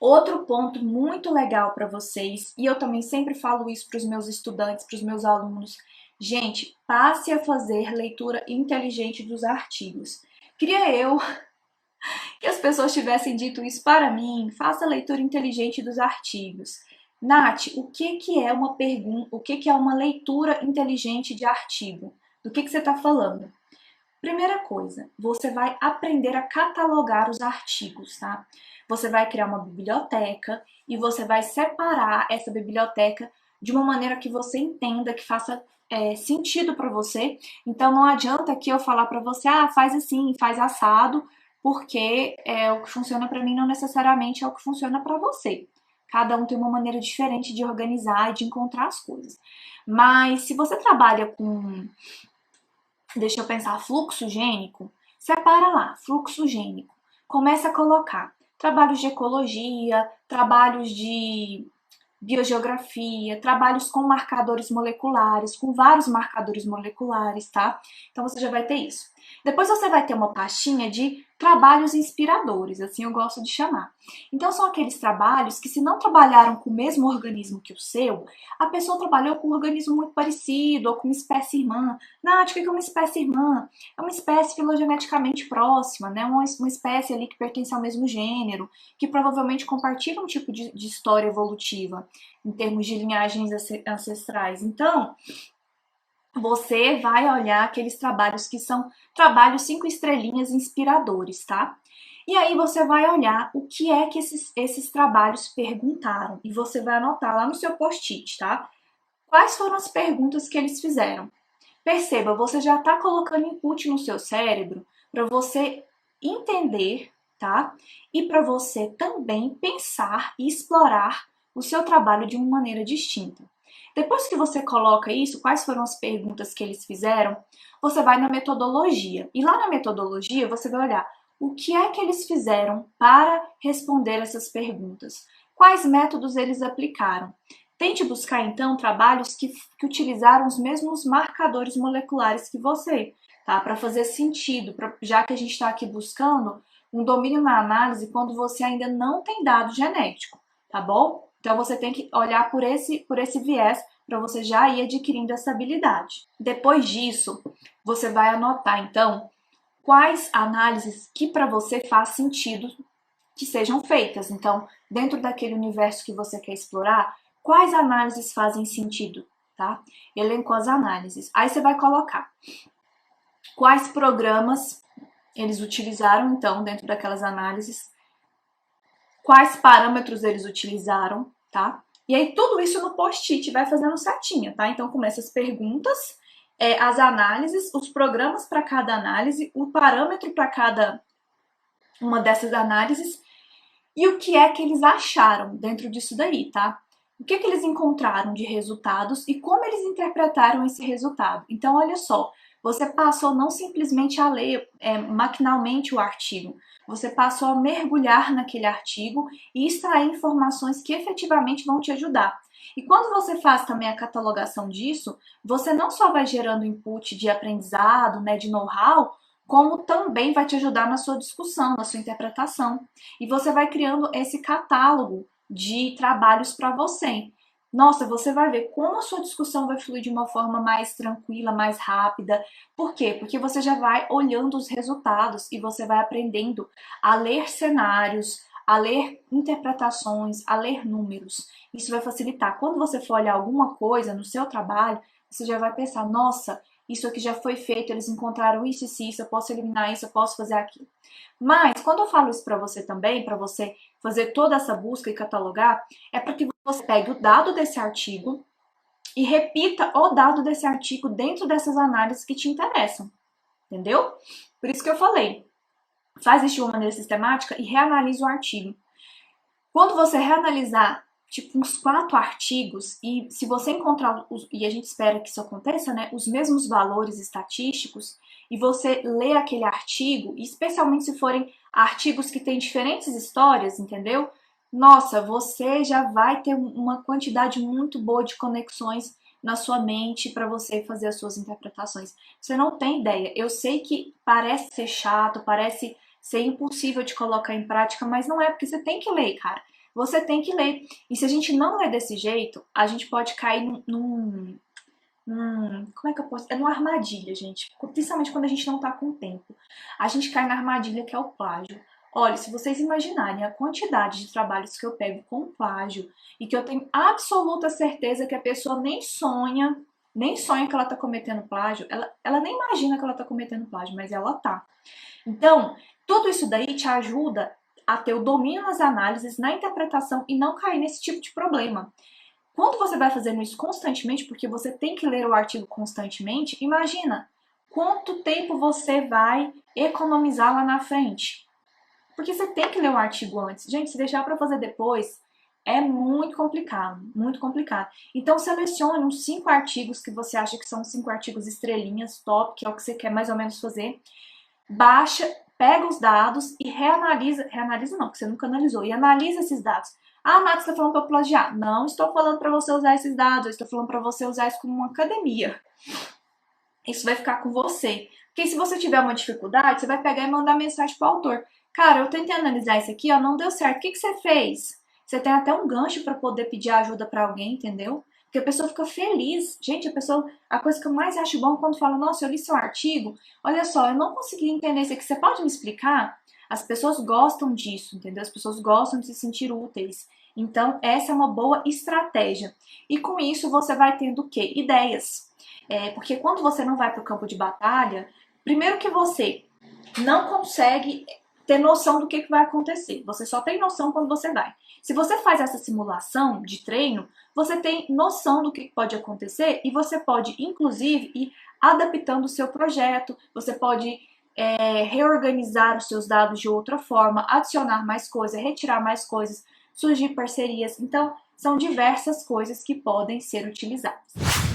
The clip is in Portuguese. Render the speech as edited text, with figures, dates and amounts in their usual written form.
Outro ponto muito legal para vocês, e eu também sempre falo isso para os meus estudantes, para os meus alunos, gente, passe a fazer leitura inteligente dos artigos. Queria eu que as pessoas tivessem dito isso para mim, faça a leitura inteligente dos artigos. Nath, o que que é uma pergunta, o que que é uma leitura inteligente de artigo? Do que você está falando? Primeira coisa, você vai aprender a catalogar os artigos, tá? Você vai criar uma biblioteca e você vai separar essa biblioteca de uma maneira que você entenda, que faça sentido para você. Então não adianta aqui eu falar para você, ah, faz assim, faz assado, porque o que funciona para mim não necessariamente é o que funciona para você. Cada um tem uma maneira diferente de organizar e de encontrar as coisas. Mas se você trabalha com, deixa eu pensar, fluxo gênico, separa lá, fluxo gênico. Começa a colocar trabalhos de ecologia, trabalhos de biogeografia, trabalhos com marcadores moleculares, com vários marcadores moleculares, tá? Então você já vai ter isso. Depois você vai ter uma pastinha de trabalhos inspiradores, assim eu gosto de chamar. Então são aqueles trabalhos que, se não trabalharam com o mesmo organismo que o seu, a pessoa trabalhou com um organismo muito parecido ou com uma espécie irmã. Nath, o que é uma espécie irmã? É uma espécie filogeneticamente próxima, né? Uma espécie ali que pertence ao mesmo gênero, que provavelmente compartilha um tipo de história evolutiva em termos de linhagens ancestrais. Então, você vai olhar aqueles trabalhos que são trabalhos 5 estrelinhas inspiradores, tá? E aí você vai olhar o que é que esses trabalhos perguntaram. E você vai anotar lá no seu post-it, tá? Quais foram as perguntas que eles fizeram? Perceba, você já está colocando input no seu cérebro para você entender, tá? E para você também pensar e explorar o seu trabalho de uma maneira distinta. Depois que você coloca isso, quais foram as perguntas que eles fizeram, você vai na metodologia. E lá na metodologia você vai olhar o que é que eles fizeram para responder essas perguntas. Quais métodos eles aplicaram? Tente buscar, então, trabalhos que utilizaram os mesmos marcadores moleculares que você, tá? Para fazer sentido, já que a gente está aqui buscando um domínio na análise quando você ainda não tem dado genético, tá bom? Então, você tem que olhar por esse viés para você já ir adquirindo essa habilidade. Depois disso, você vai anotar, então, quais análises que para você faz sentido que sejam feitas. Então, dentro daquele universo que você quer explorar, quais análises fazem sentido, tá? Elencou as análises. Aí você vai colocar quais programas eles utilizaram, então, dentro daquelas análises, quais parâmetros eles utilizaram, tá? E aí tudo isso no post-it vai fazendo certinho, tá? Então começa as perguntas, as análises, os programas para cada análise, o parâmetro para cada uma dessas análises e o que é que eles acharam dentro disso daí, tá? O que é que eles encontraram de resultados e como eles interpretaram esse resultado. Então, olha só, você passou não simplesmente a ler maquinalmente o artigo, você passou a mergulhar naquele artigo e extrair informações que efetivamente vão te ajudar. E quando você faz também a catalogação disso, você não só vai gerando input de aprendizado, né, de know-how, como também vai te ajudar na sua discussão, na sua interpretação. E você vai criando esse catálogo de trabalhos para você. Nossa, você vai ver como a sua discussão vai fluir de uma forma mais tranquila, mais rápida. Por quê? Porque você já vai olhando os resultados e você vai aprendendo a ler cenários, a ler interpretações, a ler números. Isso vai facilitar. Quando você for olhar alguma coisa no seu trabalho, você já vai pensar, nossa, isso aqui já foi feito, eles encontraram isso e isso, eu posso eliminar isso, eu posso fazer aquilo. Mas, quando eu falo isso para você também, para você fazer toda essa busca e catalogar, é para que você pegue o dado desse artigo e repita o dado desse artigo dentro dessas análises que te interessam, entendeu? Por isso que eu falei, faz isso de uma maneira sistemática e reanalisa o artigo. Quando você reanalisar tipo uns 4 artigos e se você encontrar, e a gente espera que isso aconteça, né, os mesmos valores estatísticos e você lê aquele artigo, especialmente se forem artigos que têm diferentes histórias, entendeu? Nossa, você já vai ter uma quantidade muito boa de conexões na sua mente para você fazer as suas interpretações. Você não tem ideia. Eu sei que parece ser chato, parece ser impossível de colocar em prática, mas não é, porque você tem que ler, cara. Você tem que ler. E se a gente não ler desse jeito, a gente pode cair como é que eu posso... É numa armadilha, gente. Principalmente quando a gente não tá com tempo. A gente cai na armadilha que é o plágio. Olha, se vocês imaginarem a quantidade de trabalhos que eu pego com plágio e que eu tenho absoluta certeza que a pessoa nem sonha que ela tá cometendo plágio, ela nem imagina que ela tá cometendo plágio, mas ela tá. Então, tudo isso daí te ajuda a ter o domínio nas análises, na interpretação e não cair nesse tipo de problema. Quando você vai fazendo isso constantemente, porque você tem que ler o artigo constantemente, imagina quanto tempo você vai economizar lá na frente. Porque você tem que ler o artigo antes. Gente, se deixar para fazer depois, é muito complicado, muito complicado. Então, selecione uns 5 artigos que você acha que são 5 artigos estrelinhas, top, que é o que você quer mais ou menos fazer. Baixa, pega os dados e reanalisa não, porque você nunca analisou, e analisa esses dados. Ah, Max, está falando para plagiar. Não estou falando para você usar esses dados, eu estou falando para você usar isso como uma academia. Isso vai ficar com você. Porque se você tiver uma dificuldade, você vai pegar e mandar mensagem para o autor. Cara, eu tentei analisar isso aqui, ó, não deu certo. O que você fez? Você tem até um gancho para poder pedir ajuda para alguém, entendeu? Porque a pessoa fica feliz. Gente, a coisa que eu mais acho bom é quando fala, nossa, eu li seu artigo, olha só, eu não consegui entender isso aqui, você pode me explicar? As pessoas gostam disso, entendeu? As pessoas gostam de se sentir úteis. Então, essa é uma boa estratégia. E com isso, você vai tendo o quê? Ideias. Porque quando você não vai para o campo de batalha, primeiro que você não consegue ter noção do que vai acontecer. Você só tem noção quando você vai. Se você faz essa simulação de treino, você tem noção do que pode acontecer e você pode, inclusive, ir adaptando o seu projeto, você pode reorganizar os seus dados de outra forma, adicionar mais coisas, retirar mais coisas, surgir parcerias. Então, são diversas coisas que podem ser utilizadas.